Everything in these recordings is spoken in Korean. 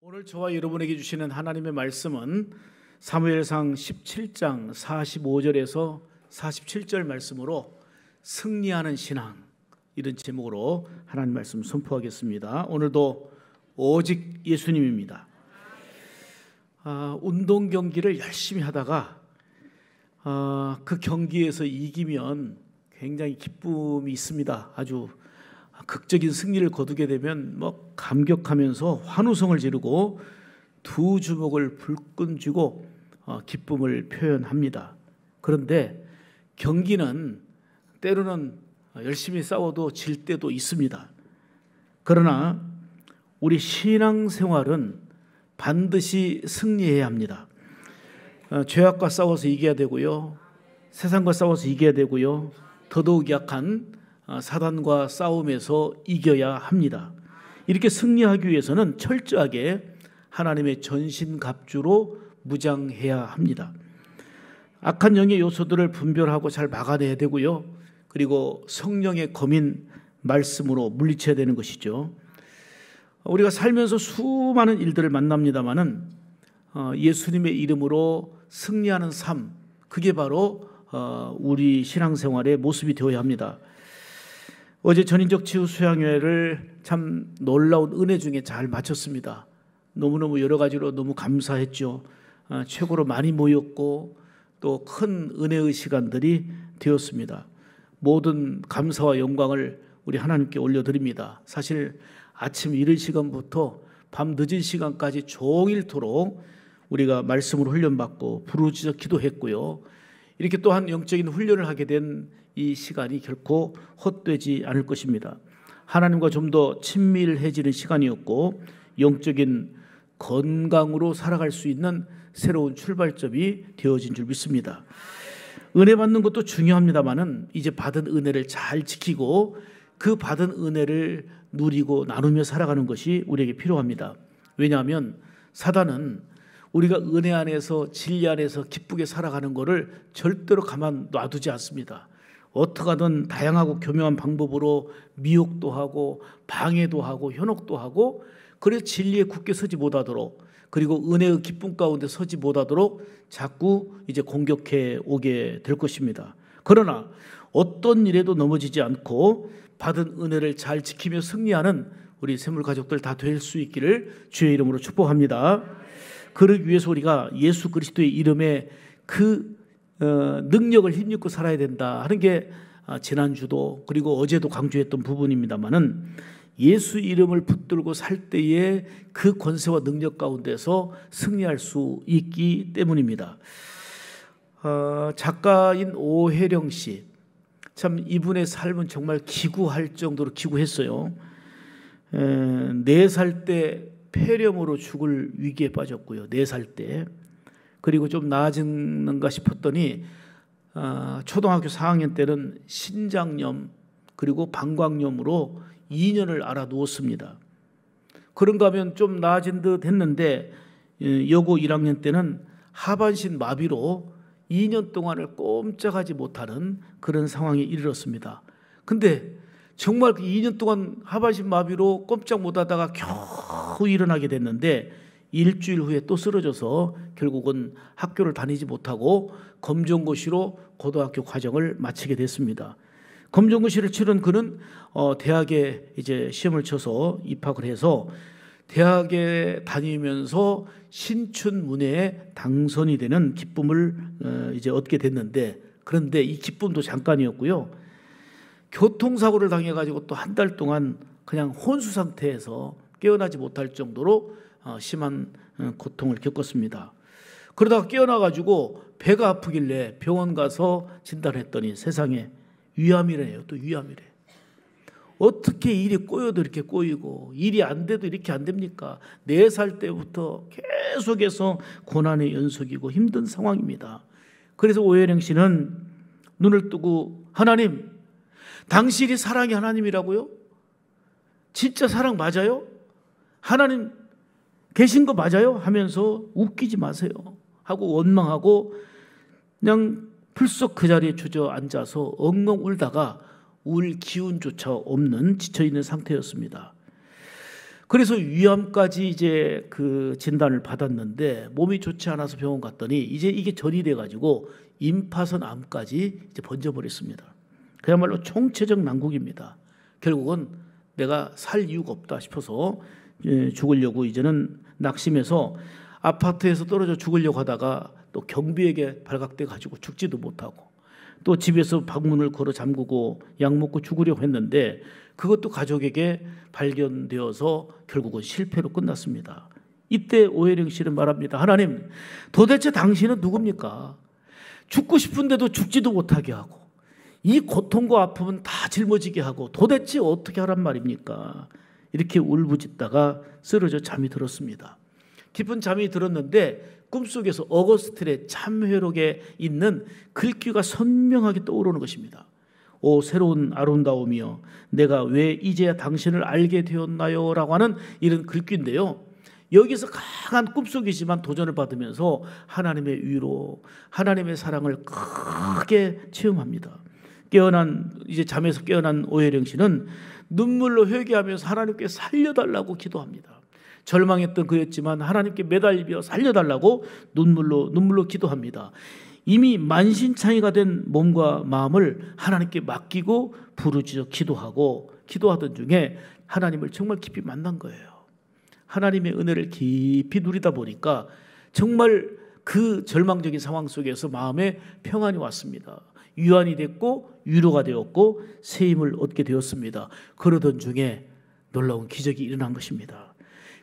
오늘 저와 여러분에게 주시는 하나님의 말씀은 사무엘상 17장 45절에서 47절 말씀으로 승리하는 신앙, 이런 제목으로 하나님 말씀 선포하겠습니다. 오늘도 오직 예수님입니다. 운동 경기를 열심히 하다가 그 경기에서 이기면 굉장히 기쁨이 있습니다. 아주 극적인 승리를 거두게 되면 감격하면서 환호성을 지르고 두 주먹을 불끈 쥐고 기쁨을 표현합니다. 그런데 경기는 때로는 열심히 싸워도 질 때도 있습니다. 그러나 우리 신앙생활은 반드시 승리해야 합니다. 죄악과 싸워서 이겨야 되고요, 세상과 싸워서 이겨야 되고요, 더더욱 약한 사단과 싸움에서 이겨야 합니다. 이렇게 승리하기 위해서는 철저하게 하나님의 전신갑주로 무장해야 합니다. 악한 영의 요소들을 분별하고 잘 막아내야 되고요, 그리고 성령의 검인 말씀으로 물리쳐야 되는 것이죠. 우리가 살면서 수많은 일들을 만납니다마는 예수님의 이름으로 승리하는 삶, 그게 바로 우리 신앙생활의 모습이 되어야 합니다. 어제 전인적 치유 수양회를 참 놀라운 은혜 중에 잘 마쳤습니다. 너무너무 여러 가지로 너무 감사했죠. 최고로 많이 모였고 또 큰 은혜의 시간들이 되었습니다. 모든 감사와 영광을 우리 하나님께 올려드립니다. 사실 아침 이른 시간부터 밤 늦은 시간까지 종일토록 우리가 말씀으로 훈련받고 부르짖어 기도했고요. 이렇게 또한 영적인 훈련을 하게 된 이 시간이 결코 헛되지 않을 것입니다. 하나님과 좀 더 친밀해지는 시간이었고 영적인 건강으로 살아갈 수 있는 새로운 출발점이 되어진 줄 믿습니다. 은혜 받는 것도 중요합니다마는 이제 받은 은혜를 잘 지키고 그 받은 은혜를 누리고 나누며 살아가는 것이 우리에게 필요합니다. 왜냐하면 사단은 우리가 은혜 안에서 진리 안에서 기쁘게 살아가는 것을 절대로 가만 놔두지 않습니다. 어떻게 하든 다양하고 교묘한 방법으로 미혹도 하고 방해도 하고 현혹도 하고, 그래서 진리에 굳게 서지 못하도록, 그리고 은혜의 기쁨 가운데 서지 못하도록 자꾸 이제 공격해 오게 될 것입니다. 그러나 어떤 일에도 넘어지지 않고 받은 은혜를 잘 지키며 승리하는 우리 샘물 가족들 다 될 수 있기를 주의 이름으로 축복합니다. 그러기 위해서 우리가 예수 그리스도의 이름에 그 능력을 힘입고 살아야 된다 하는 게 지난주도 그리고 어제도 강조했던 부분입니다마는, 예수 이름을 붙들고 살 때에 그 권세와 능력 가운데서 승리할 수 있기 때문입니다. 작가인 오혜령 씨, 참 이분의 삶은 정말 기구할 정도로 기구했어요. 4살 때 폐렴으로 죽을 위기에 빠졌고요. 4살 때. 그리고 좀 나아지는가 싶었더니 초등학교 4학년 때는 신장염 그리고 방광염으로 2년을 알아누웠습니다. 그런가 하면 좀 나아진 듯 했는데 여고 1학년 때는 하반신 마비로 2년 동안을 꼼짝하지 못하는 그런 상황에 이르렀습니다. 근데 정말 그 2년 동안 하반신 마비로 꼼짝 못하다가 겨우 일어나게 됐는데 일주일 후에 또 쓰러져서 결국은 학교를 다니지 못하고 검정고시로 고등학교 과정을 마치게 됐습니다. 검정고시를 치른 그는 대학에 이제 시험을 쳐서 입학을 해서 대학에 다니면서 신춘문예에 당선이 되는 기쁨을 이제 얻게 됐는데, 그런데 이 기쁨도 잠깐이었고요. 교통사고를 당해가지고 또 한 달 동안 그냥 혼수 상태에서 깨어나지 못할 정도로 심한 고통을 겪었습니다. 그러다가 깨어나가지고 배가 아프길래 병원 가서 진단했더니 세상에 위암이래요. 또 위암이래. 어떻게 일이 꼬여도 이렇게 꼬이고 일이 안 돼도 이렇게 안 됩니까? 4살 때부터 계속해서 고난의 연속이고 힘든 상황입니다. 그래서 오혜령 씨는 눈을 뜨고, 하나님, 당신이 사랑의 하나님이라고요? 진짜 사랑 맞아요? 하나님 계신 거 맞아요? 하면서 웃기지 마세요 하고 원망하고 그냥 풀썩 그 자리에 주저앉아서 엉엉 울다가 울 기운조차 없는 지쳐있는 상태였습니다. 그래서 위암까지 이제 그 진단을 받았는데 몸이 좋지 않아서 병원 갔더니 이제 이게 전이 돼가지고 임파선 암까지 이제 번져버렸습니다. 그야말로 총체적 난국입니다. 결국은 내가 살 이유가 없다 싶어서 죽으려고 이제는 낙심해서 아파트에서 떨어져 죽으려고 하다가 또 경비에게 발각돼 가지고 죽지도 못하고 또 집에서 방문을 걸어 잠그고 약 먹고 죽으려고 했는데 그것도 가족에게 발견되어서 결국은 실패로 끝났습니다. 이때 오혜령 씨는 말합니다. 하나님, 도대체 당신은 누굽니까? 죽고 싶은데도 죽지도 못하게 하고 이 고통과 아픔은 다 짊어지게 하고 도대체 어떻게 하란 말입니까? 이렇게 울부짖다가 쓰러져 잠이 들었습니다. 깊은 잠이 들었는데 꿈속에서 어거스틴의 참회록에 있는 글귀가 선명하게 떠오르는 것입니다. 오 새로운 아름다움이여 내가 왜 이제야 당신을 알게 되었나요? 라고 하는 이런 글귀인데요. 여기서 강한 꿈속이지만 도전을 받으면서 하나님의 위로, 하나님의 사랑을 크게 체험합니다. 이제 잠에서 깨어난 오혜령 씨는 눈물로 회개하면서 하나님께 살려달라고 기도합니다. 절망했던 그였지만 하나님께 매달려 살려달라고 눈물로 기도합니다. 이미 만신창이가 된 몸과 마음을 하나님께 맡기고 부르짖어 기도하던 중에 하나님을 정말 깊이 만난 거예요. 하나님의 은혜를 깊이 누리다 보니까 정말 그 절망적인 상황 속에서 마음에 평안이 왔습니다. 유안이 됐고 위로가 되었고 새 힘을 얻게 되었습니다. 그러던 중에 놀라운 기적이 일어난 것입니다.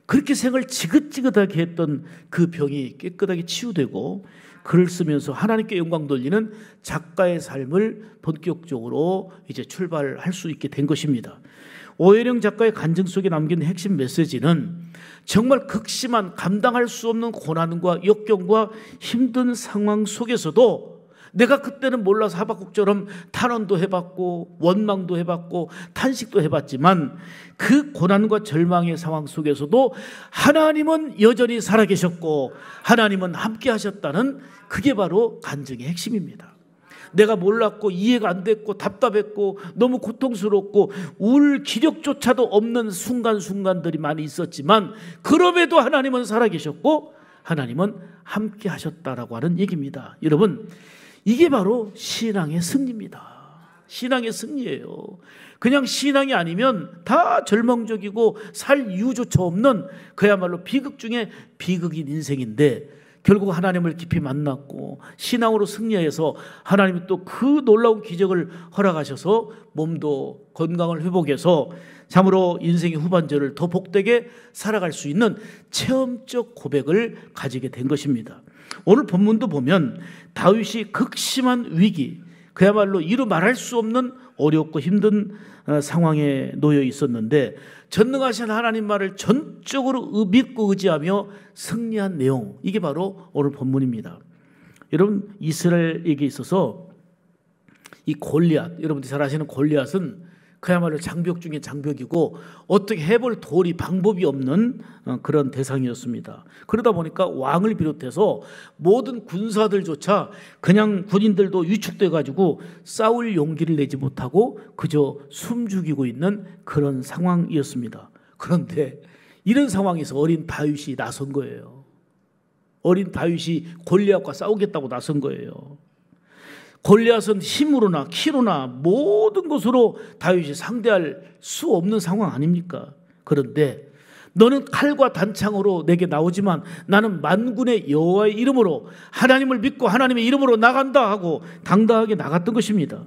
그렇게 생을 지긋지긋하게 했던 그 병이 깨끗하게 치유되고 글을 쓰면서 하나님께 영광 돌리는 작가의 삶을 본격적으로 이제 출발할 수 있게 된 것입니다. 오혜령 작가의 간증 속에 남긴 핵심 메시지는 정말 극심한 감당할 수 없는 고난과 역경과 힘든 상황 속에서도 내가 그때는 몰라서 하박국처럼 탄원도 해봤고 원망도 해봤고 탄식도 해봤지만 그 고난과 절망의 상황 속에서도 하나님은 여전히 살아계셨고 하나님은 함께 하셨다는 그게 바로 간증의 핵심입니다. 내가 몰랐고 이해가 안 됐고 답답했고 너무 고통스럽고 울 기력조차도 없는 순간순간들이 많이 있었지만 그럼에도 하나님은 살아계셨고 하나님은 함께 하셨다라고 하는 얘기입니다. 여러분, 이게 바로 신앙의 승리입니다. 신앙의 승리예요. 그냥 신앙이 아니면 다 절망적이고 살 이유조차 없는 그야말로 비극 중에 비극인 인생인데 결국 하나님을 깊이 만났고 신앙으로 승리해서 하나님이 또 그 놀라운 기적을 허락하셔서 몸도 건강을 회복해서 참으로 인생의 후반전을 더 복되게 살아갈 수 있는 체험적 고백을 가지게 된 것입니다. 오늘 본문도 보면 다윗이 극심한 위기, 그야말로 이루 말할 수 없는 어렵고 힘든 상황에 놓여 있었는데 전능하신 하나님 말을 전적으로 믿고 의지하며 승리한 내용, 이게 바로 오늘 본문입니다. 여러분, 이스라엘에게 있어서 이 골리앗, 여러분들이 잘 아시는 골리앗은 그야말로 장벽 중에 장벽이고 어떻게 해볼 도리 방법이 없는 그런 대상이었습니다. 그러다 보니까 왕을 비롯해서 모든 군사들조차 그냥 군인들도 위축돼 가지고 싸울 용기를 내지 못하고 그저 숨죽이고 있는 그런 상황이었습니다. 그런데 이런 상황에서 어린 다윗이 나선 거예요. 어린 다윗이 골리앗과 싸우겠다고 나선 거예요. 골리앗은 힘으로나 키로나 모든 것으로 다윗이 상대할 수 없는 상황 아닙니까? 그런데 너는 칼과 단창으로 내게 나오지만 나는 만군의 여호와의 이름으로 하나님을 믿고 하나님의 이름으로 나간다 하고 당당하게 나갔던 것입니다.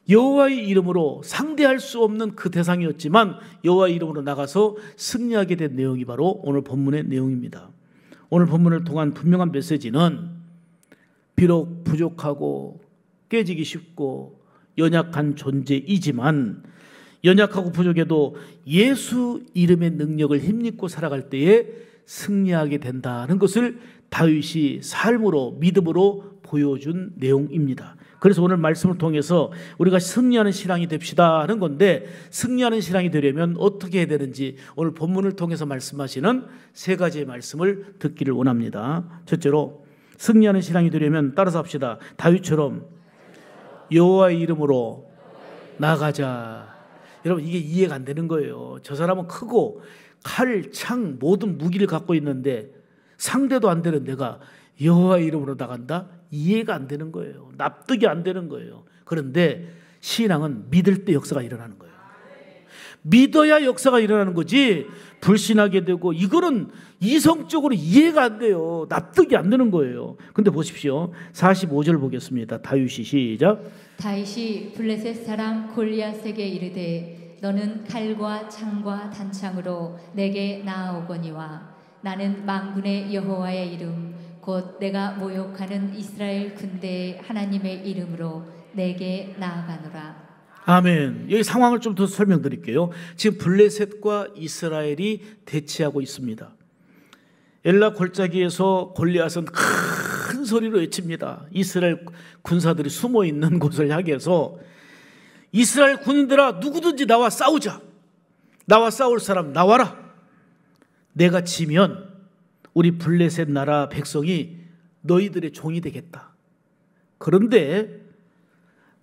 여호와의 이름으로 상대할 수 없는 그 대상이었지만 여호와의 이름으로 나가서 승리하게 된 내용이 바로 오늘 본문의 내용입니다. 오늘 본문을 통한 분명한 메시지는 비록 부족하고 깨지기 쉽고 연약한 존재이지만 연약하고 부족해도 예수 이름의 능력을 힘입고 살아갈 때에 승리하게 된다는 것을 다윗이 삶으로 믿음으로 보여준 내용입니다. 그래서 오늘 말씀을 통해서 우리가 승리하는 신앙이 됩시다 하는 건데 승리하는 신앙이 되려면 어떻게 해야 되는지 오늘 본문을 통해서 말씀하시는 세 가지의 말씀을 듣기를 원합니다. 첫째로 승리하는 신앙이 되려면 따라서 합시다. 다윗처럼 여호와의 이름으로 나가자. 여러분, 이게 이해가 안 되는 거예요. 저 사람은 크고 칼, 창, 모든 무기를 갖고 있는데 상대도 안 되는 내가 여호와의 이름으로 나간다? 이해가 안 되는 거예요. 납득이 안 되는 거예요. 그런데 신앙은 믿을 때 역사가 일어나는 거예요. 믿어야 역사가 일어나는 거지, 불신하게 되고 이거는 이성적으로 이해가 안 돼요. 납득이 안 되는 거예요. 근데 보십시오. 45절 보겠습니다. 다윗이 시작. 다윗이 블레셋 사람 골리앗에게 이르되 너는 칼과 창과 단창으로 내게 나아오거니와 나는 만군의 여호와의 이름 곧 내가 모욕하는 이스라엘 군대의 하나님의 이름으로 내게 나아가노라. 아멘. 여기 상황을 좀 더 설명드릴게요. 지금 블레셋과 이스라엘이 대치하고 있습니다. 엘라 골짜기에서 골리앗은 큰 소리로 외칩니다. 이스라엘 군사들이 숨어 있는 곳을 향해서 이스라엘 군인들아, 누구든지 나와 싸우자. 나와 싸울 사람 나와라. 내가 지면 우리 블레셋 나라 백성이 너희들의 종이 되겠다. 그런데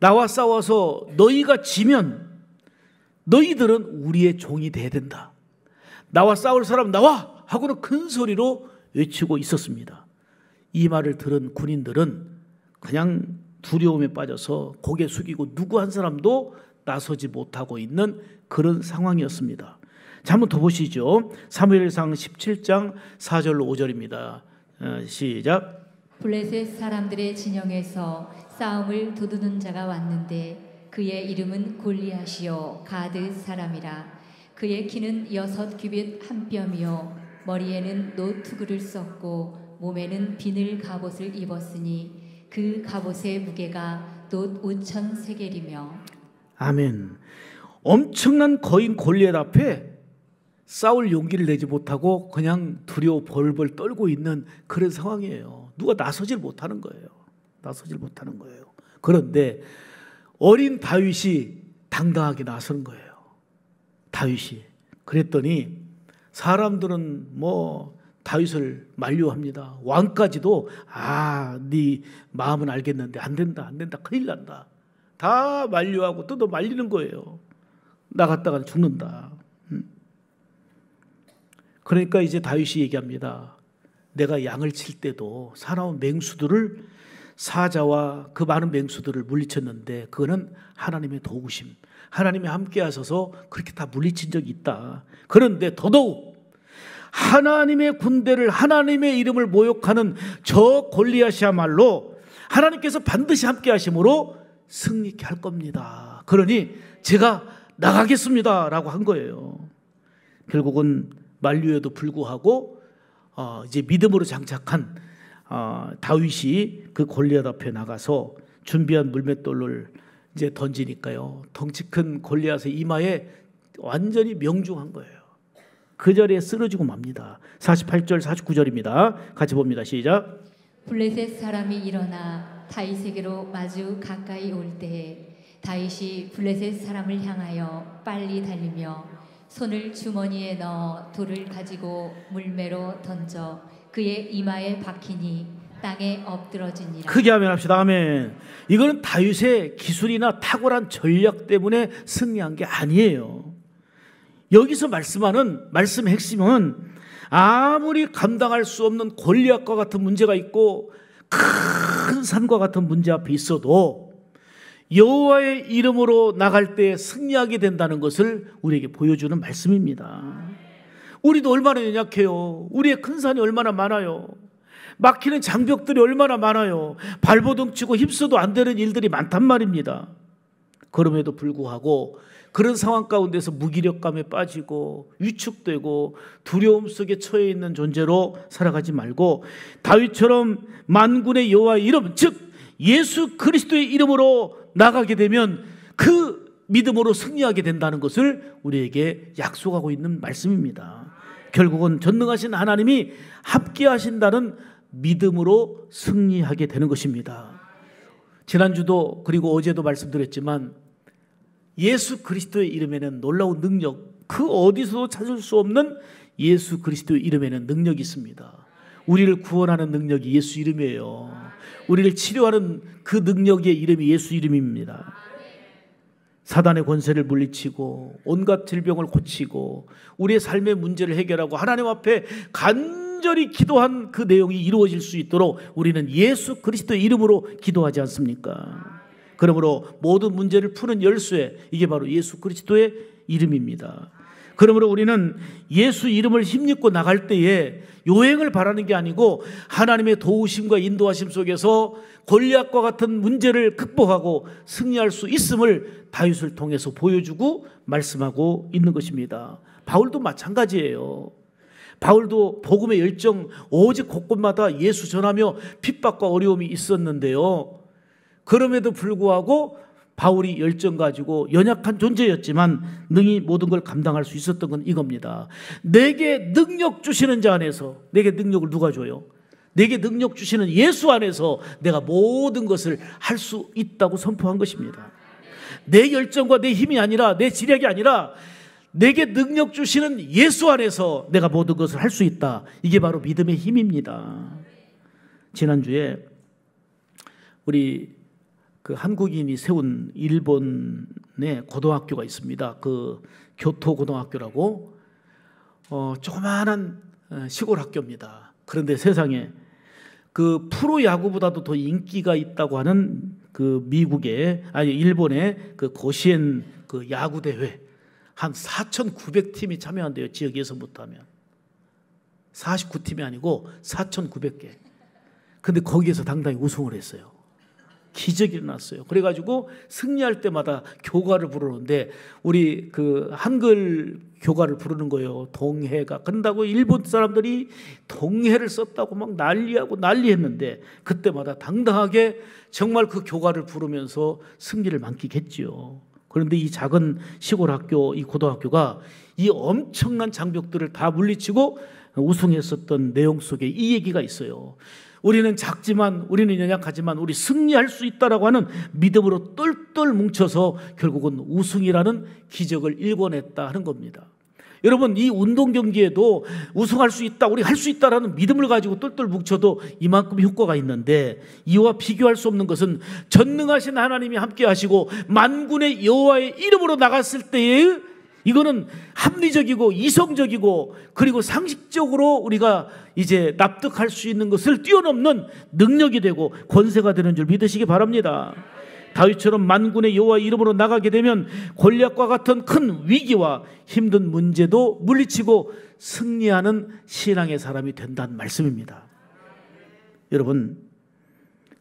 나와 싸워서 너희가 지면 너희들은 우리의 종이 돼야 된다. 나와 싸울 사람 나와! 하고는 큰 소리로 외치고 있었습니다. 이 말을 들은 군인들은 그냥 두려움에 빠져서 고개 숙이고 누구 한 사람도 나서지 못하고 있는 그런 상황이었습니다. 자, 한번 더 보시죠. 사무엘상 17장 4절로 5절입니다. 시작. 블레셋 사람들의 진영에서 싸움을 도두는 자가 왔는데 그의 이름은 골리앗이요 가드 사람이라. 그의 키는 6규빗 한 뼘이요 머리에는 노투구를 썼고 몸에는 비늘 갑옷을 입었으니 그 갑옷의 무게가 돛 5천 세겔이며. 아멘. 엄청난 거인 골리앗 앞에 싸울 용기를 내지 못하고 그냥 두려워 벌벌 떨고 있는 그런 상황이에요. 누가 나서질 못하는 거예요. 나서질 못하는 거예요. 그런데 어린 다윗이 당당하게 나서는 거예요. 다윗이. 그랬더니 사람들은 뭐 다윗을 만류합니다. 왕까지도 네 마음은 알겠는데 안 된다, 안 된다, 큰일 난다. 다 만류하고 뜯어 말리는 거예요. 나갔다가 죽는다. 그러니까 이제 다윗이 얘기합니다. 내가 양을 칠 때도 사나운 맹수들을, 사자와 그 많은 맹수들을 물리쳤는데 그거는 하나님의 도우심, 하나님이 함께 하셔서 그렇게 다 물리친 적이 있다. 그런데 더더욱 하나님의 군대를, 하나님의 이름을 모욕하는 저 골리앗이야말로 하나님께서 반드시 함께 하심으로 승리케 할 겁니다. 그러니 제가 나가겠습니다 라고 한 거예요. 결국은 만류에도 불구하고 이제 믿음으로 장착한 다윗이 그 골리앗 앞에 나가서 준비한 물맷돌을 이제 던지니까요, 덩치 큰 골리앗의 이마에 완전히 명중한 거예요. 그 자리에 쓰러지고 맙니다. 48절 49절입니다. 같이 봅니다. 시작. 블레셋 사람이 일어나 다윗에게로 마주 가까이 올 때에 다윗이 블레셋 사람을 향하여 빨리 달리며 손을 주머니에 넣어 돌을 가지고 물매로 던져 그의 이마에 박히니 땅에 엎드러지니라. 크게 아멘 합시다. 아멘. 이거는 다윗의 기술이나 탁월한 전략 때문에 승리한 게 아니에요. 여기서 말씀하는 말씀의 핵심은 아무리 감당할 수 없는 골리앗과 같은 문제가 있고 큰 산과 같은 문제 앞에 있어도 여호와의 이름으로 나갈 때 승리하게 된다는 것을 우리에게 보여주는 말씀입니다. 우리도 얼마나 연약해요. 우리의 큰 산이 얼마나 많아요. 막히는 장벽들이 얼마나 많아요. 발버둥 치고 휩써도 안 되는 일들이 많단 말입니다. 그럼에도 불구하고 그런 상황 가운데서 무기력감에 빠지고 위축되고 두려움 속에 처해 있는 존재로 살아가지 말고 다윗처럼 만군의 여호와의 이름, 즉 예수 그리스도의 이름으로 나가게 되면 그 믿음으로 승리하게 된다는 것을 우리에게 약속하고 있는 말씀입니다. 결국은 전능하신 하나님이 함께 하신다는 믿음으로 승리하게 되는 것입니다. 지난주도 그리고 어제도 말씀드렸지만 예수 그리스도의 이름에는 놀라운 능력, 그 어디서도 찾을 수 없는 예수 그리스도의 이름에는 능력이 있습니다. 우리를 구원하는 능력이 예수 이름이에요. 우리를 치료하는 그 능력의 이름이 예수 이름입니다. 사단의 권세를 물리치고 온갖 질병을 고치고 우리의 삶의 문제를 해결하고 하나님 앞에 간절히 기도한 그 내용이 이루어질 수 있도록 우리는 예수 그리스도의 이름으로 기도하지 않습니까? 그러므로 모든 문제를 푸는 열쇠, 이게 바로 예수 그리스도의 이름입니다. 그러므로 우리는 예수 이름을 힘입고 나갈 때에 요행을 바라는 게 아니고 하나님의 도우심과 인도하심 속에서 골리앗과 같은 문제를 극복하고 승리할 수 있음을 다윗을 통해서 보여주고 말씀하고 있는 것입니다. 바울도 마찬가지예요. 바울도 복음의 열정 오직 곳곳마다 예수 전하며 핍박과 어려움이 있었는데요. 그럼에도 불구하고 바울이 열정 가지고 연약한 존재였지만 능히 모든 걸 감당할 수 있었던 건 이겁니다. 내게 능력 주시는 자 안에서, 내게 능력을 누가 줘요? 내게 능력 주시는 예수 안에서 내가 모든 것을 할 수 있다고 선포한 것입니다. 내 열정과 내 힘이 아니라, 내 지력이 아니라 내게 능력 주시는 예수 안에서 내가 모든 것을 할 수 있다. 이게 바로 믿음의 힘입니다. 지난주에 우리 그 한국인이 세운 일본의 고등학교가 있습니다. 그 교토 고등학교라고 조그마한 시골 학교입니다. 그런데 세상에 그 프로 야구보다도 더 인기가 있다고 하는 그 일본의 그 고시엔 그 야구 대회 한 4,900팀이 참여한대요. 지역 예선부터 하면 49팀이 아니고 4,900개. 근데 거기에서 당당히 우승을 했어요. 기적이 일어났어요. 그래가지고 승리할 때마다 교가를 부르는데 우리 그 한글 교가를 부르는 거예요. 동해가. 그런다고 일본 사람들이 동해를 썼다고 막 난리했는데 그때마다 당당하게 정말 그 교가를 부르면서 승리를 만끽했지요. 그런데 이 작은 시골 학교, 이 고등학교가 이 엄청난 장벽들을 다 물리치고 우승했었던 내용 속에 이 얘기가 있어요. 우리는 작지만, 우리는 연약하지만 우리 승리할 수 있다라고 하는 믿음으로 똘똘 뭉쳐서 결국은 우승이라는 기적을 일궈냈다 하는 겁니다. 여러분, 이 운동 경기에도 우승할 수 있다, 우리 할 수 있다라는 믿음을 가지고 똘똘 뭉쳐도 이만큼 효과가 있는데, 이와 비교할 수 없는 것은 전능하신 하나님이 함께 하시고 만군의 여호와의 이름으로 나갔을 때에 이거는 합리적이고 이성적이고 그리고 상식적으로 우리가 이제 납득할 수 있는 것을 뛰어넘는 능력이 되고 권세가 되는 줄 믿으시기 바랍니다. 다윗처럼 만군의 여호와의 이름으로 나가게 되면 골리앗과 같은 큰 위기와 힘든 문제도 물리치고 승리하는 신앙의 사람이 된다는 말씀입니다. 여러분,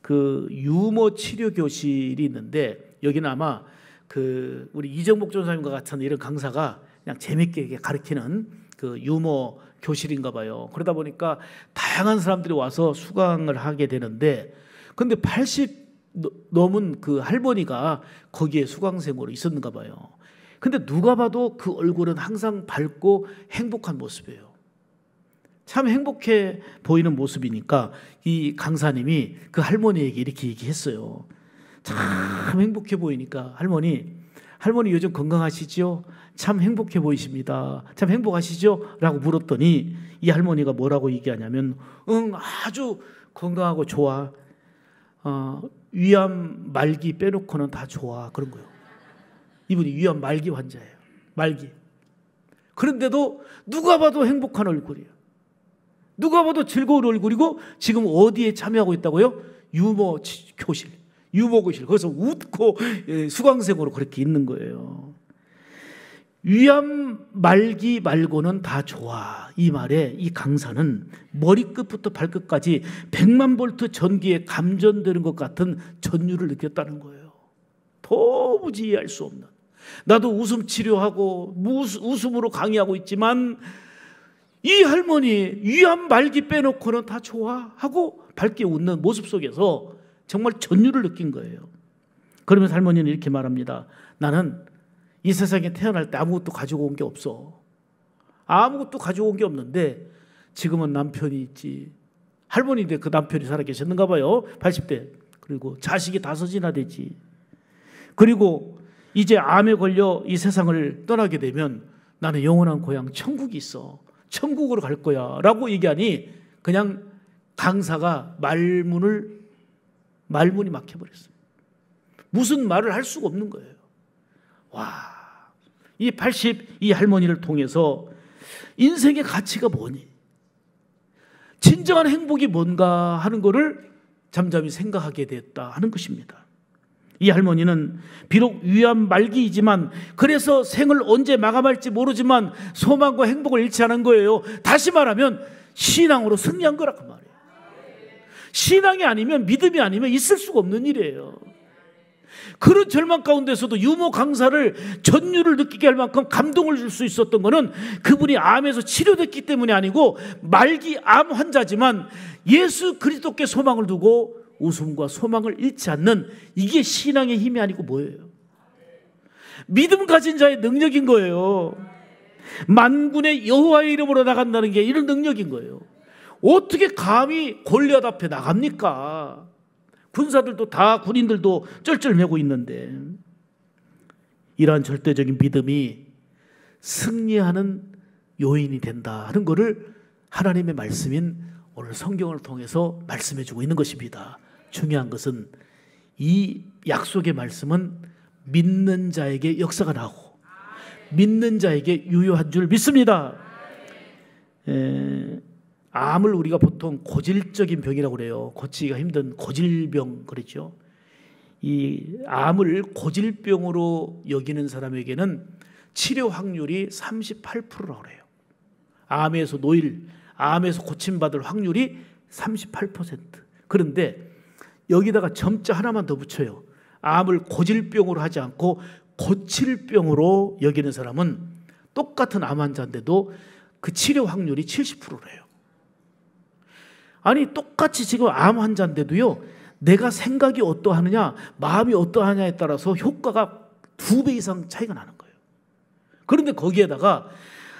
그 유머 치료 교실이 있는데 여기는 아마 그 우리 이정복 전사님과 같은 이런 강사가 그냥 재밌게 가르치는 그 유머 교실인가 봐요. 그러다 보니까 다양한 사람들이 와서 수강을 하게 되는데, 근데 80 넘은 그 할머니가 거기에 수강생으로 있었는가 봐요. 근데 누가 봐도 그 얼굴은 항상 밝고 행복한 모습이에요. 참 행복해 보이는 모습이니까 이 강사님이 그 할머니에게 이렇게 얘기했어요. 참 행복해 보이니까 할머니 요즘 건강하시죠? 참 행복해 보이십니다. 참 행복하시죠? 라고 물었더니 이 할머니가 뭐라고 얘기하냐면 아주 건강하고 좋아. 위암 말기 빼놓고는 다 좋아. 그런 거예요. 이분이 위암 말기 환자예요. 말기. 그런데도 누가 봐도 행복한 얼굴이에요. 누가 봐도 즐거운 얼굴이고 지금 어디에 참여하고 있다고요? 유머 교실. 거기서 웃고 수강생으로 그렇게 있는 거예요. 위암 말기 말고는 다 좋아. 이 말에 이 강사는 머리끝부터 발끝까지 100만 볼트 전기에 감전되는 것 같은 전율을 느꼈다는 거예요. 도무지 이해할 수 없는. 나도 웃음 치료하고 웃음으로 강의하고 있지만 이 할머니 위암 말기 빼놓고는 다 좋아 하고 밝게 웃는 모습 속에서 정말 전율을 느낀 거예요. 그러면서 할머니는 이렇게 말합니다. 나는 이 세상에 태어날 때 아무것도 가지고 온 게 없어. 아무것도 가지고 온 게 없는데 지금은 남편이 있지. 할머니인데 그 남편이 살아계셨는가 봐요. 80대. 그리고 자식이 5이나 되지. 그리고 이제 암에 걸려 이 세상을 떠나게 되면 나는 영원한 고향 천국이 있어. 천국으로 갈 거야 라고 얘기하니 그냥 강사가 말문이 막혀버렸어요. 무슨 말을 할 수가 없는 거예요. 와, 이 82 할머니를 통해서 인생의 가치가 뭐니? 진정한 행복이 뭔가 하는 것을 잠잠히 생각하게 됐다 하는 것입니다. 이 할머니는 비록 위암 말기이지만 그래서 생을 언제 마감할지 모르지만 소망과 행복을 잃지 않은 거예요. 다시 말하면 신앙으로 승리한 거라고 말해요. 신앙이 아니면, 믿음이 아니면 있을 수가 없는 일이에요. 그런 절망 가운데서도 유모 강사를 전율을 느끼게 할 만큼 감동을 줄 수 있었던 것은 그분이 암에서 치료됐기 때문이 아니고 말기 암 환자지만 예수 그리스도께 소망을 두고 웃음과 소망을 잃지 않는, 이게 신앙의 힘이 아니고 뭐예요? 믿음 가진 자의 능력인 거예요. 만군의 여호와의 이름으로 나간다는 게 이런 능력인 거예요. 어떻게 감히 골리앗 앞에 나갑니까? 군사들도 다, 군인들도 쩔쩔매고 있는데. 이러한 절대적인 믿음이 승리하는 요인이 된다 하는 것을 하나님의 말씀인 오늘 성경을 통해서 말씀해 주고 있는 것입니다. 중요한 것은 이 약속의 말씀은 믿는 자에게 역사가 나오고 믿는 자에게 유효한 줄 믿습니다. 암을 우리가 보통 고질적인 병이라고 그래요. 고치기가 힘든 고질병 그러죠. 이 암을 고질병으로 여기는 사람에게는 치료 확률이 38%라고 그래요. 암에서 노일, 암에서 고침받을 확률이 38%. 그런데 여기다가 점자 하나만 더 붙여요. 암을 고질병으로 하지 않고 고칠병으로 여기는 사람은 똑같은 암 환자인데도 그 치료 확률이 70%래요. 아니, 똑같이 지금 암 환자인데도요, 내가 생각이 어떠하느냐, 마음이 어떠하냐에 따라서 효과가 2배 이상 차이가 나는 거예요. 그런데 거기에다가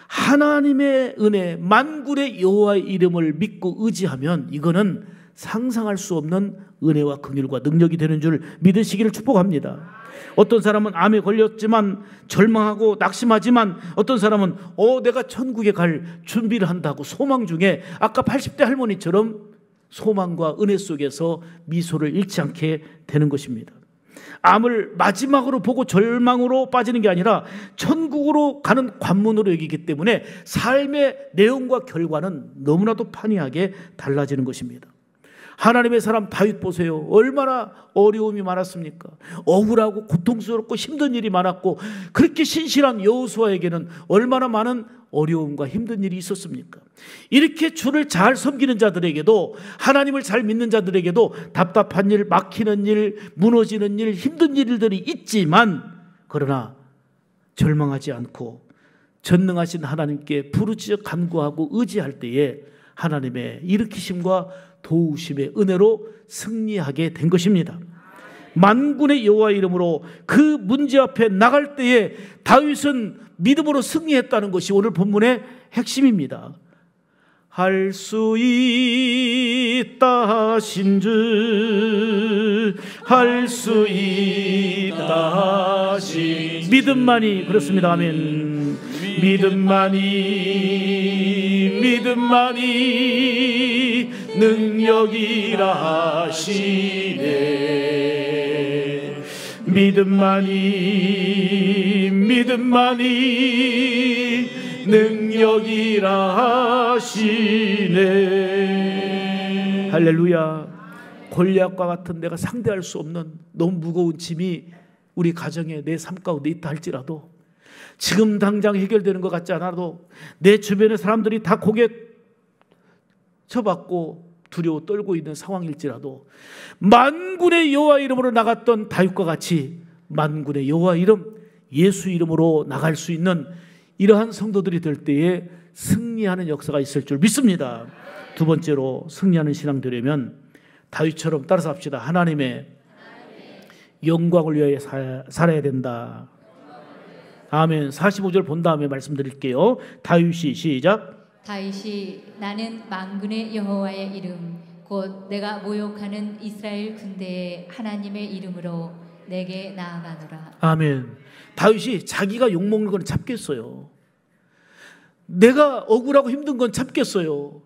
하나님의 은혜, 만군의 여호와의 이름을 믿고 의지하면 이거는 상상할 수 없는 은혜와 긍휼과 능력이 되는 줄 믿으시기를 축복합니다. 어떤 사람은 암에 걸렸지만 절망하고 낙심하지만 어떤 사람은 내가 천국에 갈 준비를 한다고 소망 중에 아까 80대 할머니처럼 소망과 은혜 속에서 미소를 잃지 않게 되는 것입니다. 암을 마지막으로 보고 절망으로 빠지는 게 아니라 천국으로 가는 관문으로 여기기 때문에 삶의 내용과 결과는 너무나도 판이하게 달라지는 것입니다. 하나님의 사람 다윗 보세요. 얼마나 어려움이 많았습니까? 억울하고 고통스럽고 힘든 일이 많았고, 그렇게 신실한 여호수아에게는 얼마나 많은 어려움과 힘든 일이 있었습니까? 이렇게 주를 잘 섬기는 자들에게도, 하나님을 잘 믿는 자들에게도 답답한 일, 막히는 일, 무너지는 일, 힘든 일들이 있지만, 그러나 절망하지 않고 전능하신 하나님께 부르짖어 간구하고 의지할 때에 하나님의 일으키심과 도우심의 은혜로 승리하게 된 것입니다. 만군의 여호와의 이름으로 그 문제 앞에 나갈 때에 다윗은 믿음으로 승리했다는 것이 오늘 본문의 핵심입니다. 할 수 있다 하신즉 할 수 있다 하신 믿음만이 그렇습니다. 아멘. 믿음만이 능력이라 하시네. 믿음만이 능력이라 하시네. 할렐루야. 골리앗과 같은 내가 상대할 수 없는 너무 무거운 짐이 우리 가정에 내 삶 가운데 있다 할지라도, 지금 당장 해결되는 것 같지 않아도 내 주변의 사람들이 다 고개 쳐받고 두려워 떨고 있는 상황일지라도 만군의 여호와 이름으로 나갔던 다윗과 같이 만군의 여호와 이름, 예수 이름으로 나갈 수 있는 이러한 성도들이 될 때에 승리하는 역사가 있을 줄 믿습니다. 두 번째로 승리하는 신앙 되려면 다윗처럼 따라서 합시다. 하나님의 영광을 위하여 살아야 된다. 아멘. 45절 본 다음에 말씀드릴게요. 다윗이 시작. 다윗이 나는 만군의 여호와의 이름 곧 내가 모욕하는 이스라엘 군대의 하나님의 이름으로 내게 나아가노라. 아멘. 다윗이 자기가 욕먹는 건 참겠어요. 내가 억울하고 힘든 건 참겠어요.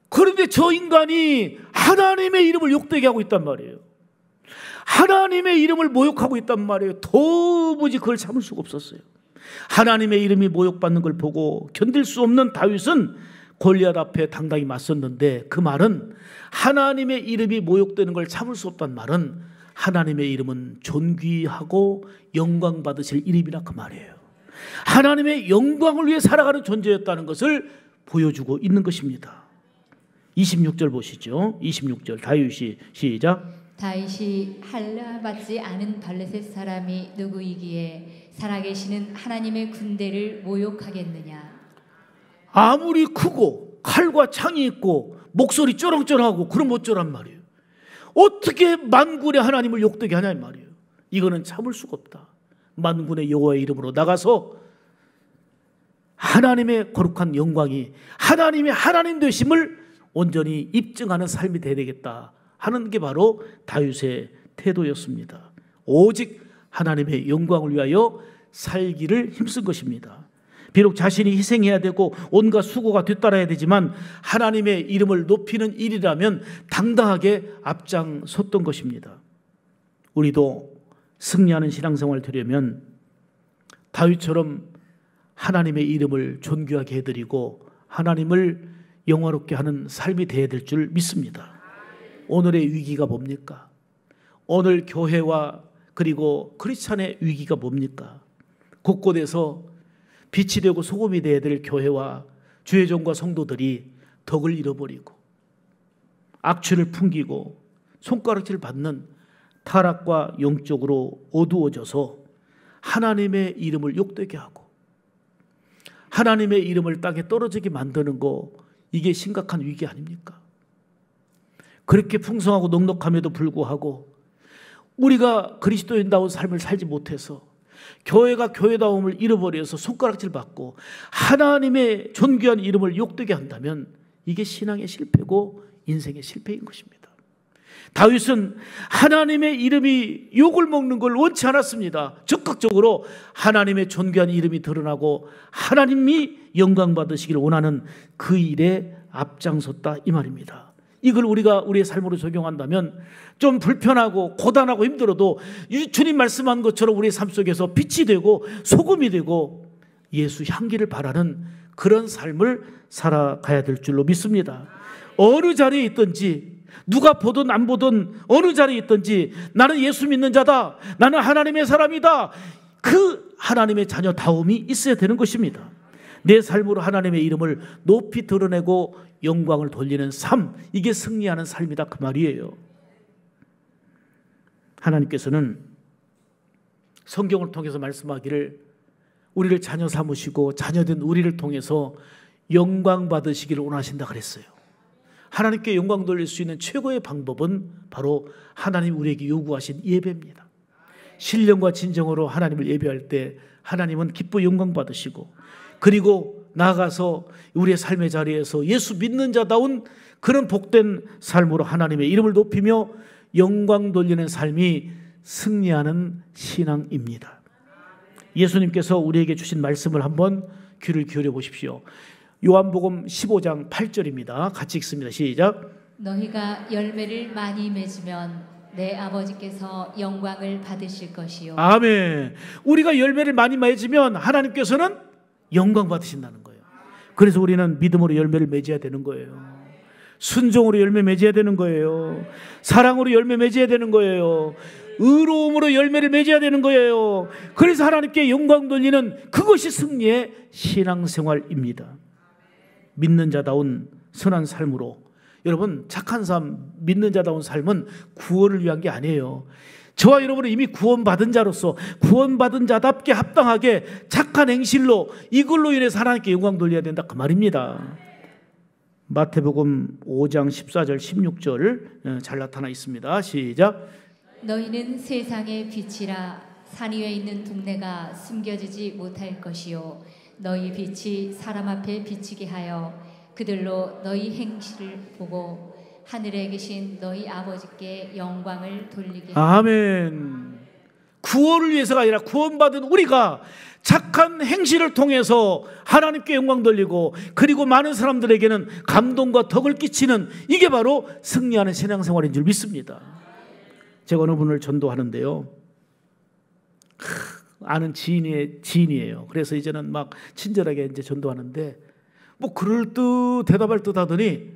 그런데 저 인간이 하나님의 이름을 욕되게 하고 있단 말이에요. 하나님의 이름을 모욕하고 있단 말이에요. 도무지 그걸 참을 수가 없었어요. 하나님의 이름이 모욕받는 걸 보고 견딜 수 없는 다윗은 골리앗 앞에 당당히 맞섰는데, 그 말은 하나님의 이름이 모욕되는 걸 참을 수 없다는 말은 하나님의 이름은 존귀하고 영광 받으실 이름이라 그 말이에요. 하나님의 영광을 위해 살아가는 존재였다는 것을 보여주고 있는 것입니다. 26절 보시죠. 26절 다윗이 시작. 다윗이 할례받지 않은 블레셋 사람이 누구이기에 살아계시는 하나님의 군대를 모욕하겠느냐. 아무리 크고 칼과 창이 있고 목소리 쩌렁쩌렁하고 그럼 어쩌란 말이에요. 어떻게 만군의 하나님을 욕되게 하냐 이 말이에요. 이거는 참을 수가 없다. 만군의 여호와의 이름으로 나가서 하나님의 거룩한 영광이 하나님의 하나님 되심을 온전히 입증하는 삶이 되어야 되겠다 하는 게 바로 다윗의 태도였습니다. 오직 하나님의 영광을 위하여 살기를 힘쓴 것입니다. 비록 자신이 희생해야 되고 온갖 수고가 뒤따라야 되지만 하나님의 이름을 높이는 일이라면 당당하게 앞장섰던 것입니다. 우리도 승리하는 신앙생활을 되려면 다윗처럼 하나님의 이름을 존귀하게 해드리고 하나님을 영화롭게 하는 삶이 되어야 될 줄 믿습니다. 오늘의 위기가 뭡니까? 오늘 교회와 그리고 크리스찬의 위기가 뭡니까? 곳곳에서 빛이 되고 소금이 되어야 될 교회와 주의 종과 성도들이 덕을 잃어버리고 악취를 풍기고 손가락질 받는 타락과 영적으로 어두워져서 하나님의 이름을 욕되게 하고 하나님의 이름을 땅에 떨어지게 만드는 거, 이게 심각한 위기 아닙니까? 그렇게 풍성하고 넉넉함에도 불구하고 우리가 그리스도인다운 삶을 살지 못해서 교회가 교회다움을 잃어버려서 손가락질 받고 하나님의 존귀한 이름을 욕되게 한다면 이게 신앙의 실패고 인생의 실패인 것입니다. 다윗은 하나님의 이름이 욕을 먹는 걸 원치 않았습니다. 적극적으로 하나님의 존귀한 이름이 드러나고 하나님이 영광 받으시길 원하는 그 일에 앞장섰다 이 말입니다. 이걸 우리가 우리의 삶으로 적용한다면 좀 불편하고 고단하고 힘들어도 주님 말씀한 것처럼 우리의 삶 속에서 빛이 되고 소금이 되고 예수 향기를 바라는 그런 삶을 살아가야 될 줄로 믿습니다. 어느 자리에 있든지 누가 보든 안 보든 어느 자리에 있든지 나는 예수 믿는 자다, 나는 하나님의 사람이다, 그 하나님의 자녀다움이 있어야 되는 것입니다. 내 삶으로 하나님의 이름을 높이 드러내고 영광을 돌리는 삶, 이게 승리하는 삶이다 그 말이에요. 하나님께서는 성경을 통해서 말씀하기를 우리를 자녀 삼으시고 자녀된 우리를 통해서 영광 받으시기를 원하신다 그랬어요. 하나님께 영광 돌릴 수 있는 최고의 방법은 바로 하나님 우리에게 요구하신 예배입니다. 신령과 진정으로 하나님을 예배할 때 하나님은 기뻐 영광 받으시고, 그리고 나아가서 우리의 삶의 자리에서 예수 믿는 자다운 그런 복된 삶으로 하나님의 이름을 높이며 영광 돌리는 삶이 승리하는 신앙입니다. 예수님께서 우리에게 주신 말씀을 한번 귀를 기울여 보십시오. 요한복음 15장 8절입니다. 같이 읽습니다. 시작. 너희가 열매를 많이 맺으면 내 아버지께서 영광을 받으실 것이요. 아멘. 우리가 열매를 많이 맺으면 하나님께서는 영광 받으신다는 거예요. 그래서 우리는 믿음으로 열매를 맺어야 되는 거예요. 순종으로 열매 맺어야 되는 거예요. 사랑으로 열매 맺어야 되는 거예요. 의로움으로 열매를 맺어야 되는 거예요. 그래서 하나님께 영광 돌리는 그것이 승리의 신앙생활입니다. 믿는 자다운 선한 삶으로, 여러분 착한 삶, 믿는 자다운 삶은 구원을 위한 게 아니에요. 저와 여러분은 이미 구원받은 자로서 구원받은 자답게 합당하게 착한 행실로, 이걸로 인해서 하나님께 영광 돌려야 된다 그 말입니다. 마태복음 5장 14절 16절 잘 나타나 있습니다. 시작. 너희는 세상의 빛이라. 산 위에 있는 동네가 숨겨지지 못할 것이요 너희 빛이 사람 앞에 비치게 하여 그들로 너희 행실을 보고 하늘에 계신 너희 아버지께 영광을 돌리게 하라. 아멘. 구원을 위해서가 아니라 구원받은 우리가 착한 행실을 통해서 하나님께 영광 돌리고, 그리고 많은 사람들에게는 감동과 덕을 끼치는, 이게 바로 승리하는 신앙생활인 줄 믿습니다. 제가 어느 분을 전도하는데요, 아는 지인이에요. 그래서 이제는 막 친절하게 이제 전도하는데, 뭐 그럴 듯 대답할 듯 하더니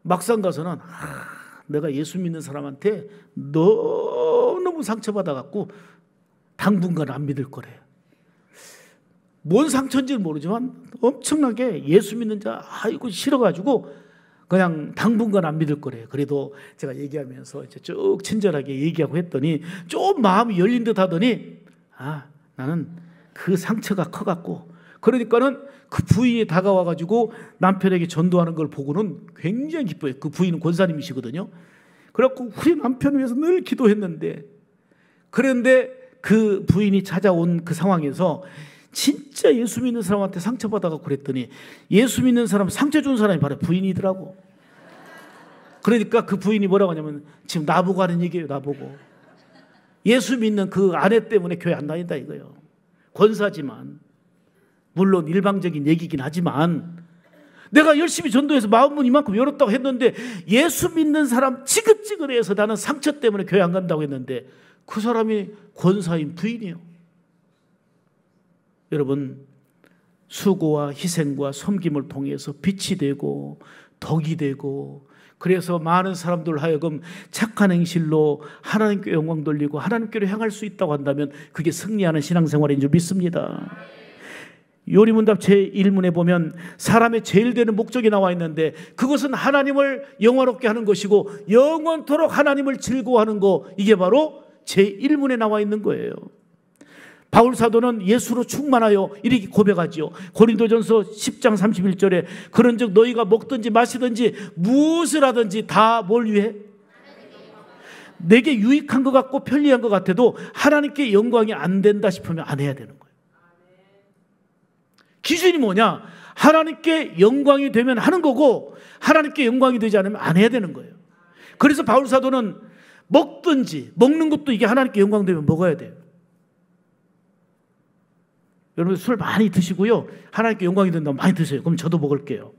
막상 가서는 내가 예수 믿는 사람한테 너무 상처받아갖고 당분간 안 믿을 거래. 뭔 상처인지는 모르지만 엄청나게 예수 믿는 자 아이고 싫어가지고 그냥 당분간 안 믿을 거래. 그래도 제가 얘기하면서 이제 쭉 친절하게 얘기하고 했더니 좀 마음이 열린 듯 하더니 나는 그 상처가 커갖고, 그러니까는 그 부인이 다가와가지고 남편에게 전도하는 걸 보고는 굉장히 기뻐요. 그 부인은 권사님이시거든요. 그래갖고 우리 남편을 위해서 늘 기도했는데, 그런데 그 부인이 찾아온 그 상황에서 진짜 예수 믿는 사람한테 상처받아서 그랬더니 예수 믿는 사람 상처 준 사람이 바로 부인이더라고. 그러니까 그 부인이 뭐라고 하냐면 지금 나보고 하는 얘기예요. 나보고. 예수 믿는 그 아내 때문에 교회 안 다닌다 이거예요. 권사지만, 물론 일방적인 얘기긴 하지만, 내가 열심히 전도해서 마음문 이만큼 열었다고 했는데 예수 믿는 사람 지긋지긋해서 나는 상처 때문에 교회 안 간다고 했는데 그 사람이 권사인 부인이에요. 여러분, 수고와 희생과 섬김을 통해서 빛이 되고 덕이 되고, 그래서 많은 사람들 하여금 착한 행실로 하나님께 영광 돌리고 하나님께로 향할 수 있다고 한다면 그게 승리하는 신앙생활인 줄 믿습니다. 요리문답 제1문에 보면 사람의 제일 되는 목적이 나와 있는데 그것은 하나님을 영화롭게 하는 것이고 영원토록 하나님을 즐거워하는 거, 이게 바로 제1문에 나와 있는 거예요. 바울 사도는 예수로 충만하여 이렇게 고백하지요. 고린도전서 10장 31절에 그런즉 너희가 먹든지 마시든지 무엇을 하든지 다 뭘 위해? 내게 유익한 것 같고 편리한 것 같아도 하나님께 영광이 안 된다 싶으면 안 해야 되는 거예요. 기준이 뭐냐? 하나님께 영광이 되면 하는 거고 하나님께 영광이 되지 않으면 안 해야 되는 거예요. 그래서 바울 사도는 먹든지, 먹는 것도 이게 하나님께 영광 되면 먹어야 돼요. 여러분 술 많이 드시고요, 하나님께 영광이 된다면 많이 드세요. 그럼 저도 먹을게요.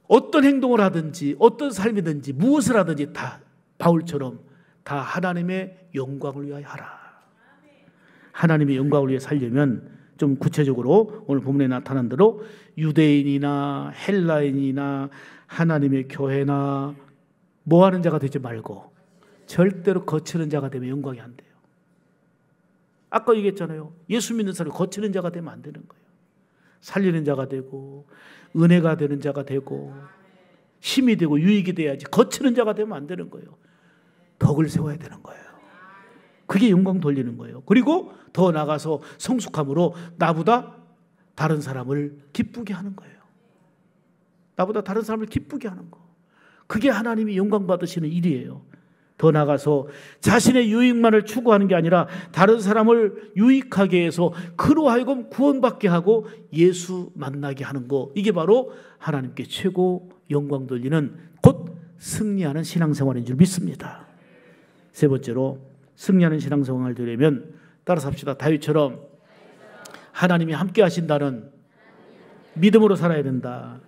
어떤 행동을 하든지 어떤 삶이든지 무엇을 하든지 다 바울처럼 다 하나님의 영광을 위하여 하라. 하나님의 영광을 위해 살려면 좀 구체적으로 오늘 본문에 나타난 대로 유대인이나 헬라인이나 하나님의 교회나 뭐 하는 자가 되지 말고 절대로 거치는 자가 되면 영광이 안 돼요. 아까 얘기했잖아요. 예수 믿는 사람이 거치는 자가 되면 안 되는 거예요. 살리는 자가 되고 은혜가 되는 자가 되고 힘이 되고 유익이 돼야지, 거치는 자가 되면 안 되는 거예요. 덕을 세워야 되는 거예요. 그게 영광 돌리는 거예요. 그리고 더 나가서 성숙함으로 나보다 다른 사람을 기쁘게 하는 거예요. 나보다 다른 사람을 기쁘게 하는 거. 그게 하나님이 영광 받으시는 일이에요. 더 나가서 자신의 유익만을 추구하는 게 아니라 다른 사람을 유익하게 해서 그로 하여금 구원받게 하고 예수 만나게 하는 거, 이게 바로 하나님께 최고 영광 돌리는, 곧 승리하는 신앙생활인 줄 믿습니다. 세 번째로 승리하는 신앙생활을 되려면 따라서 합시다. 다윗처럼 하나님이 함께 하신다는 믿음으로 살아야 된다.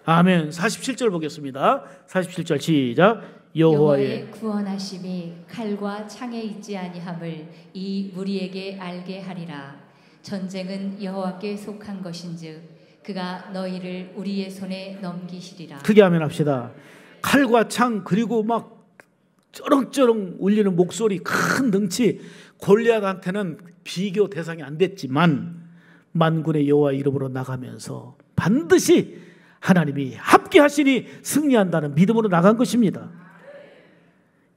아멘. 47절 보겠습니다. 47절 시작. 여호와의 구원하심이 칼과 창에 있지 아니함을 이 무리에게 알게 하리라. 전쟁은 여호와께 속한 것인즉 그가 너희를 우리의 손에 넘기시리라. 크게 아멘 합시다. 칼과 창, 그리고 막 쩌렁쩌렁 울리는 목소리, 큰 덩치, 골리앗한테는 비교 대상이 안 됐지만 만군의 여호와 이름으로 나가면서 반드시 하나님이 함께 하시니 승리한다는 믿음으로 나간 것입니다.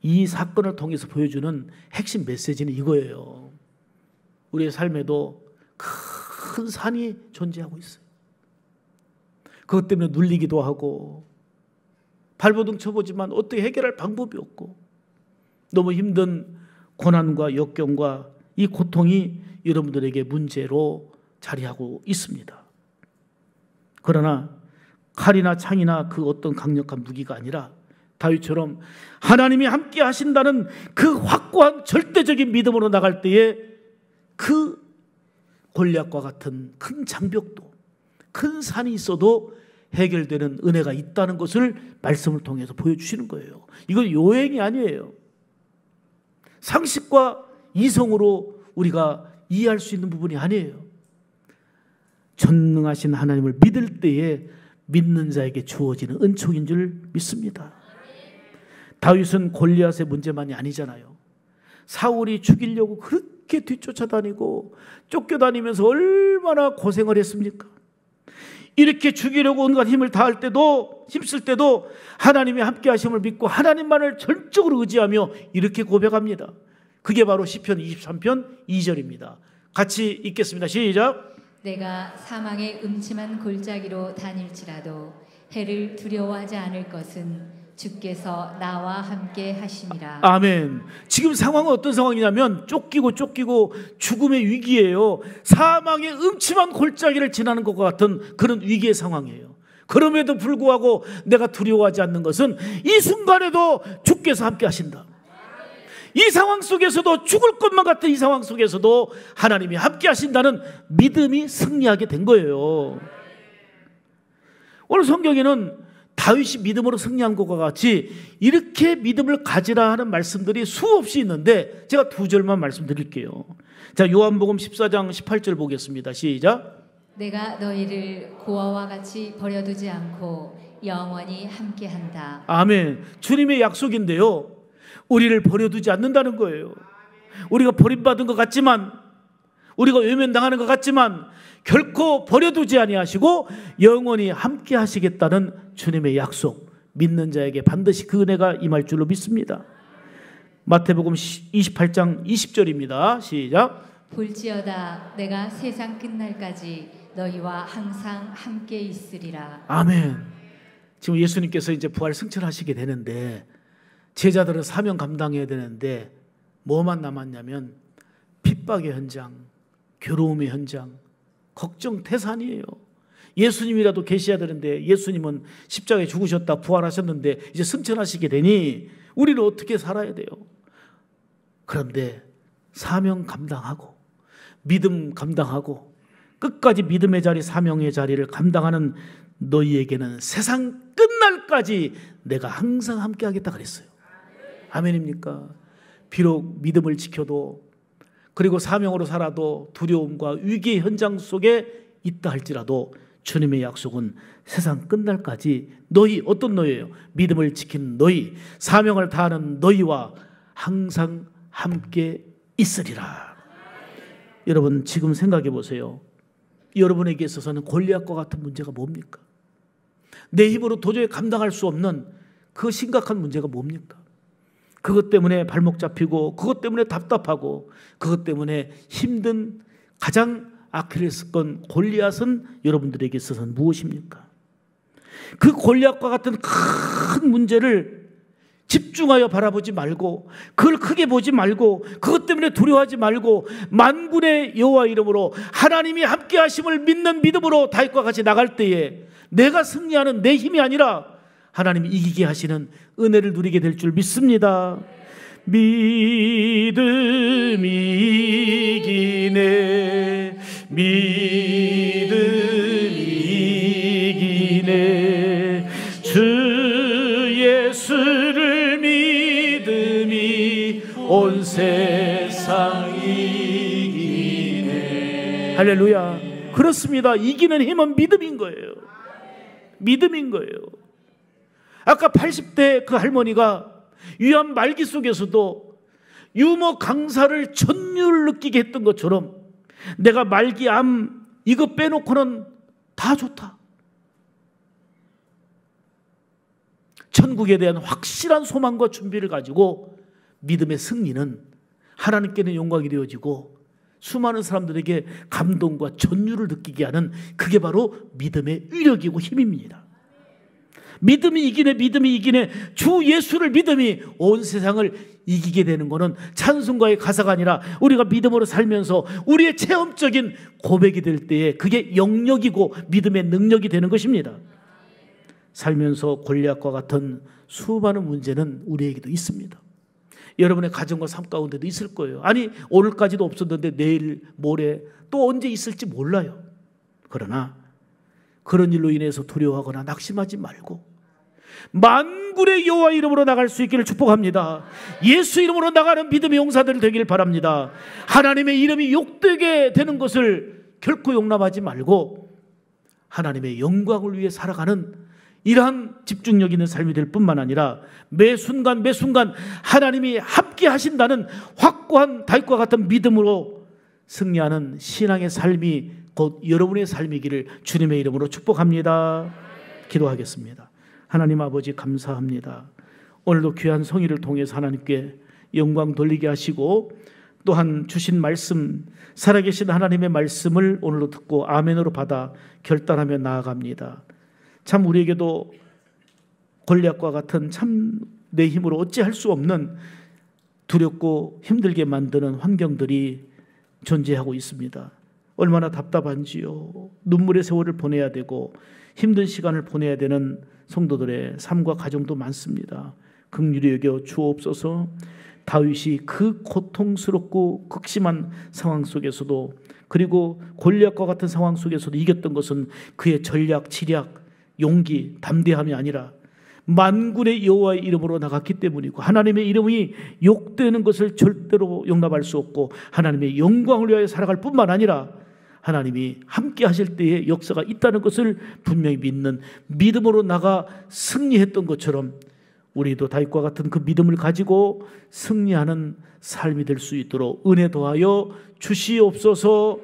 이 사건을 통해서 보여주는 핵심 메시지는 이거예요. 우리의 삶에도 큰 산이 존재하고 있어요. 그것 때문에 눌리기도 하고 발버둥 쳐보지만 어떻게 해결할 방법이 없고 너무 힘든 고난과 역경과 이 고통이 여러분들에게 문제로 자리하고 있습니다. 그러나 칼이나 창이나 그 어떤 강력한 무기가 아니라 다윗처럼 하나님이 함께 하신다는 그 확고한 절대적인 믿음으로 나갈 때에 그 골리앗과 같은 큰 장벽도, 큰 산이 있어도 해결되는 은혜가 있다는 것을 말씀을 통해서 보여주시는 거예요. 이건 요행이 아니에요. 상식과 이성으로 우리가 이해할 수 있는 부분이 아니에요. 전능하신 하나님을 믿을 때에 믿는 자에게 주어지는 은총인 줄 믿습니다. 다윗은 골리앗의 문제만이 아니잖아요. 사울이 죽이려고 그렇게 뒤쫓아다니고 쫓겨다니면서 얼마나 고생을 했습니까? 이렇게 죽이려고 온갖 힘을 다할 때도, 힘쓸 때도 하나님의 함께 하심을 믿고 하나님만을 전적으로 의지하며 이렇게 고백합니다. 그게 바로 시편 23편 2절입니다. 같이 읽겠습니다. 시작. 내가 사망의 음침한 골짜기로 다닐지라도 해를 두려워하지 않을 것은 주께서 나와 함께 하심이라. 아멘. 지금 상황은 어떤 상황이냐면 쫓기고 죽음의 위기예요. 사망의 음침한 골짜기를 지나는 것과 같은 그런 위기의 상황이에요. 그럼에도 불구하고 내가 두려워하지 않는 것은 이 순간에도 주께서 함께 하신다. 이 상황 속에서도, 죽을 것만 같은 이 상황 속에서도 하나님이 함께 하신다는 믿음이 승리하게 된 거예요. 오늘 성경에는 다윗이 믿음으로 승리한 것과 같이 이렇게 믿음을 가지라 하는 말씀들이 수없이 있는데 제가 두 절만 말씀드릴게요. 자, 요한복음 14장 18절 보겠습니다. 시작. 내가 너희를 고아와 같이 버려두지 않고 영원히 함께한다. 아멘. 주님의 약속인데요, 우리를 버려두지 않는다는 거예요. 우리가 버림받은 것 같지만, 우리가 외면당하는 것 같지만 결코 버려두지 아니하시고 영원히 함께 하시겠다는 주님의 약속, 믿는 자에게 반드시 그 은혜가 임할 줄로 믿습니다. 마태복음 28장 20절입니다. 시작. 볼지어다 내가 세상 끝날까지 너희와 항상 함께 있으리라. 아멘. 지금 예수님께서 이제 부활 승천하시게 되는데 제자들은 사명 감당해야 되는데 뭐만 남았냐면 핍박의 현장, 괴로움의 현장, 걱정 태산이에요. 예수님이라도 계셔야 되는데 예수님은 십자가에 죽으셨다 부활하셨는데 이제 승천하시게 되니 우리는 어떻게 살아야 돼요? 그런데 사명 감당하고 믿음 감당하고 끝까지 믿음의 자리, 사명의 자리를 감당하는 너희에게는 세상 끝날까지 내가 항상 함께 하겠다 그랬어요. 아멘입니까? 비록 믿음을 지켜도, 그리고 사명으로 살아도 두려움과 위기의 현장 속에 있다 할지라도 주님의 약속은 세상 끝날까지 너희, 어떤 너희예요? 믿음을 지키는 너희, 사명을 다하는 너희와 항상 함께 있으리라. 여러분 지금 생각해 보세요. 여러분에게 있어서는 골리앗과 같은 문제가 뭡니까? 내 힘으로 도저히 감당할 수 없는 그 심각한 문제가 뭡니까? 그것 때문에 발목 잡히고, 그것 때문에 답답하고, 그것 때문에 힘든 가장 아킬레스건 골리앗은 여러분들에게 있어서는 무엇입니까? 그 골리앗과 같은 큰 문제를 집중하여 바라보지 말고, 그걸 크게 보지 말고, 그것 때문에 두려워하지 말고 만군의 여호와 이름으로 하나님이 함께 하심을 믿는 믿음으로 다윗과 같이 나갈 때에 내가 승리하는 내 힘이 아니라 하나님이 이기게 하시는 은혜를 누리게 될 줄 믿습니다. 믿음이 이기네, 믿음이 이기네, 주 예수를 믿음이 온 세상 이기네. 할렐루야. 그렇습니다. 이기는 힘은 믿음인 거예요. 믿음인 거예요. 아까 80대 그 할머니가 위암 말기 속에서도 유머 강사를 전율 느끼게 했던 것처럼 내가 말기 암 이거 빼놓고는 다 좋다. 천국에 대한 확실한 소망과 준비를 가지고 믿음의 승리는 하나님께는 영광이 되어지고 수많은 사람들에게 감동과 전율을 느끼게 하는, 그게 바로 믿음의 위력이고 힘입니다. 믿음이 이기네, 믿음이 이기네, 주 예수를 믿음이 온 세상을 이기게 되는 것은 찬송가의 가사가 아니라 우리가 믿음으로 살면서 우리의 체험적인 고백이 될 때에 그게 영역이고 믿음의 능력이 되는 것입니다. 살면서 골리앗과 같은 수많은 문제는 우리에게도 있습니다. 여러분의 가정과 삶 가운데도 있을 거예요. 아니 오늘까지도 없었는데 내일 모레 또 언제 있을지 몰라요. 그러나 그런 일로 인해서 두려워하거나 낙심하지 말고 만군의 여호와 이름으로 나갈 수 있기를 축복합니다. 예수 이름으로 나가는 믿음의 용사들 되길 바랍니다. 하나님의 이름이 욕되게 되는 것을 결코 용납하지 말고 하나님의 영광을 위해 살아가는 이러한 집중력 있는 삶이 될 뿐만 아니라 매 순간 매 순간 하나님이 함께 하신다는 확고한 다윗과 같은 믿음으로 승리하는 신앙의 삶이 곧 여러분의 삶이기를 주님의 이름으로 축복합니다. 기도하겠습니다. 하나님 아버지 감사합니다. 오늘도 귀한 성의를 통해서 하나님께 영광 돌리게 하시고 또한 주신 말씀, 살아계신 하나님의 말씀을 오늘도 듣고 아멘으로 받아 결단하며 나아갑니다. 참 우리에게도 골리앗과 같은 참 내 힘으로 어찌할 수 없는 두렵고 힘들게 만드는 환경들이 존재하고 있습니다. 얼마나 답답한지요. 눈물의 세월을 보내야 되고 힘든 시간을 보내야 되는 성도들의 삶과 가정도 많습니다. 긍휼히 여겨 주옵소서. 다윗이 그 고통스럽고 극심한 상황 속에서도 그리고 골리앗과 같은 상황 속에서도 이겼던 것은 그의 전략, 지략, 용기, 담대함이 아니라 만군의 여호와의 이름으로 나갔기 때문이고 하나님의 이름이 욕되는 것을 절대로 용납할 수 없고 하나님의 영광을 위하여 살아갈 뿐만 아니라 하나님이 함께 하실 때에 역사가 있다는 것을 분명히 믿는 믿음으로 나가 승리했던 것처럼 우리도 다윗과 같은 그 믿음을 가지고 승리하는 삶이 될 수 있도록 은혜 더하여 주시옵소서.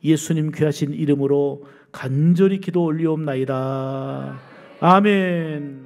예수님 귀하신 이름으로 간절히 기도 올리옵나이다. 아멘.